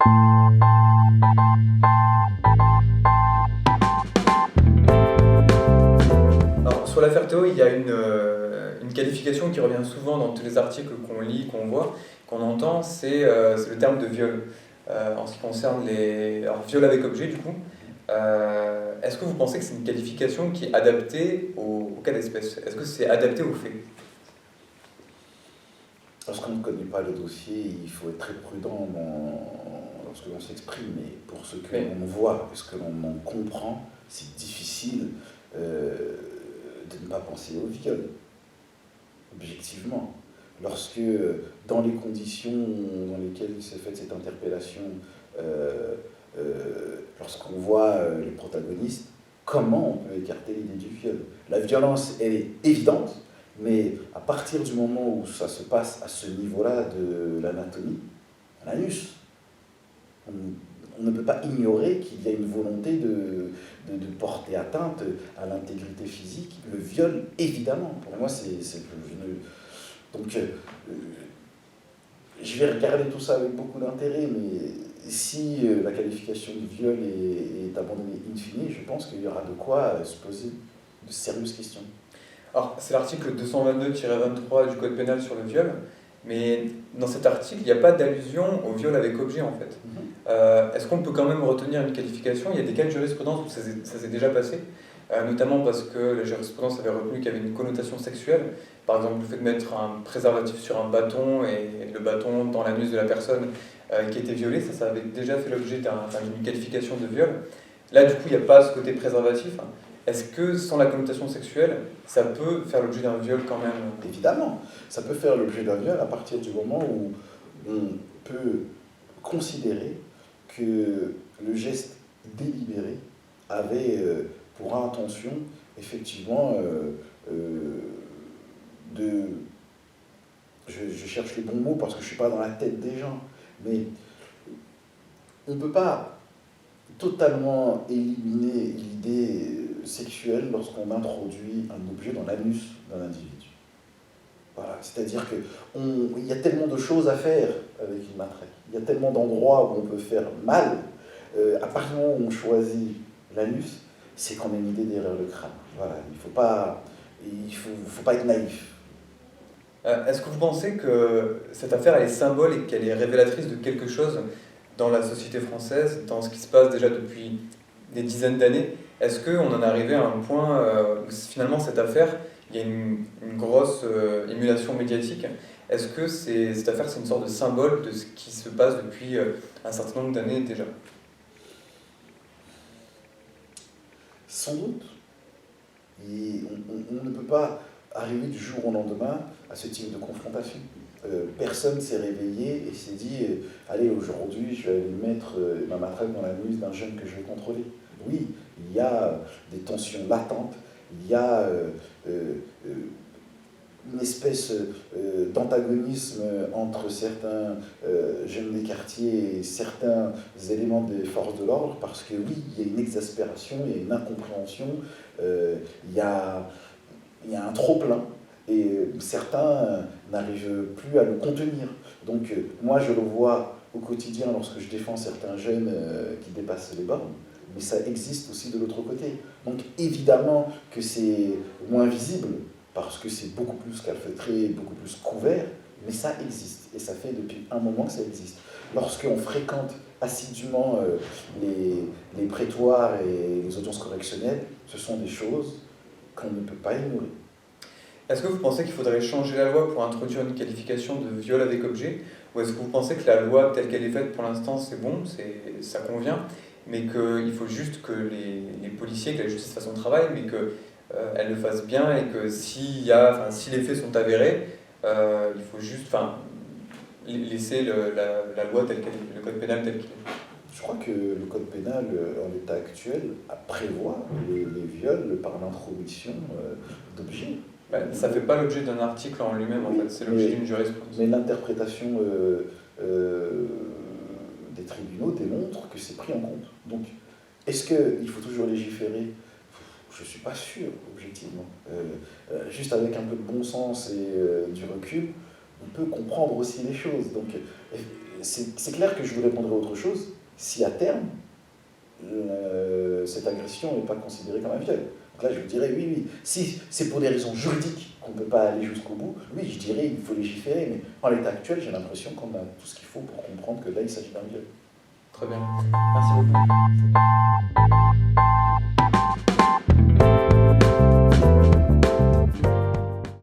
Alors, sur l'affaire Théo, il y a une qualification qui revient souvent dans tous les articles qu'on lit, qu'on voit, qu'on entend, c'est le terme de viol. En ce qui concerne alors, viol avec objet, du coup, est-ce que vous pensez que c'est une qualification qui est adaptée au cas d'espèce? Est-ce que c'est adapté aux faits? Lorsqu'on ne connaît pas le dossier, il faut être très prudent lorsque l'on s'exprime. Mais pour ce que Oui. l'on voit et ce que l'on en comprend, c'est difficile de ne pas penser au viol, objectivement. Lorsque, dans les conditions dans lesquelles s'est faite cette interpellation, lorsqu'on voit les protagonistes, comment on peut écarter l'idée du viol? La violence, elle est évidente, mais à partir du moment où ça se passe à ce niveau-là de l'anatomie, l'anus, on ne peut pas ignorer qu'il y a une volonté de porter atteinte à l'intégrité physique. Le viol, évidemment, pour moi, donc, je vais regarder tout ça avec beaucoup d'intérêt, mais si la qualification de viol est abandonnée in fine, je pense qu'il y aura de quoi se poser de sérieuses questions. Alors, c'est l'article 222-23 du Code pénal sur le viol, mais dans cet article, il n'y a pas d'allusion au viol avec objet, en fait. Est-ce qu'on peut quand même retenir une qualification? Il y a des cas de jurisprudence où ça s'est déjà passé, notamment parce que la jurisprudence avait retenu qu'il y avait une connotation sexuelle. Par exemple, le fait de mettre un préservatif sur un bâton et le bâton dans l'anus de la personne qui était violée, ça avait déjà fait l'objet d'une qualification de viol. Là, du coup, il n'y a pas ce côté préservatif. Est-ce que sans la connotation sexuelle, ça peut faire l'objet d'un viol quand même? Évidemment, ça peut faire l'objet d'un viol à partir du moment où on peut considérer que le geste délibéré avait pour intention, effectivement, je cherche les bons mots parce que je ne suis pas dans la tête des gens, mais on ne peut pas totalement éliminer l'idée sexuelle lorsqu'on introduit un objet dans l'anus d'un individu. Voilà, c'est-à-dire qu'il y a tellement de choses à faire avec une matraque, il y a tellement d'endroits où on peut faire mal, à partir du moment où on choisit l'anus, c'est qu'on a une idée derrière le crâne. Voilà, il ne faut pas être naïf. Est-ce que vous pensez que cette affaire elle est symbole et qu'elle est révélatrice de quelque chose dans la société française, dans ce qui se passe déjà depuis des dizaines d'années? Est-ce qu'on en est arrivé à un point où finalement cette affaire, il y a une grosse émulation médiatique? Est-ce que cette affaire c'est une sorte de symbole de ce qui se passe depuis un certain nombre d'années déjà? Sans doute. On ne peut pas arriver du jour au lendemain à ce type de confrontation. Personne s'est réveillé et s'est dit allez, aujourd'hui, je vais aller mettre ma matraque dans l'anus d'un jeune que je vais contrôler. Oui, il y a des tensions latentes, il y a une espèce d'antagonisme entre certains jeunes des quartiers et certains éléments des forces de l'ordre, parce que oui, il y a une exaspération, il y a une incompréhension, il y a un trop-plein, et certains n'arrivent plus à le contenir. Donc moi, je le vois au quotidien lorsque je défends certains jeunes qui dépassent les bornes, mais ça existe aussi de l'autre côté. Donc évidemment que c'est moins visible, parce que c'est beaucoup plus calfeutré, beaucoup plus couvert, mais ça existe, et ça fait depuis un moment que ça existe. Lorsqu'on fréquente assidûment les prétoires et les audiences correctionnelles, ce sont des choses qu'on ne peut pas ignorer. Est-ce que vous pensez qu'il faudrait changer la loi pour introduire une qualification de viol avec objet? Ou est-ce que vous pensez que la loi telle qu'elle est faite pour l'instant c'est bon, ça convient, mais qu'il faut juste que les policiers, que la justice fasse son travail, mais qu'elle le fasse bien et que si les faits sont avérés, il faut juste laisser la loi telle qu'elle est, le code pénal tel qu'il est? Je crois que le code pénal, en l'état actuel, prévoit les viols par l'introduction d'objets. Ça ne fait pas l'objet d'un article en lui-même, en fait, c'est l'objet d'une jurisprudence. Mais l'interprétation des tribunaux démontre que c'est pris en compte. Donc, est-ce qu'il faut toujours légiférer? Je ne suis pas sûr, objectivement. Juste avec un peu de bon sens et du recul, on peut comprendre aussi les choses. Donc, c'est clair que je vous répondrai autre chose si à terme, cette agression n'est pas considérée comme un viol. Donc là, je vous dirais oui. Si c'est pour des raisons juridiques qu'on ne peut pas aller jusqu'au bout, oui, je dirais il faut légiférer, mais en l'état actuel, j'ai l'impression qu'on a tout ce qu'il faut pour comprendre que là, il s'agit d'un viol. Très bien. Merci beaucoup.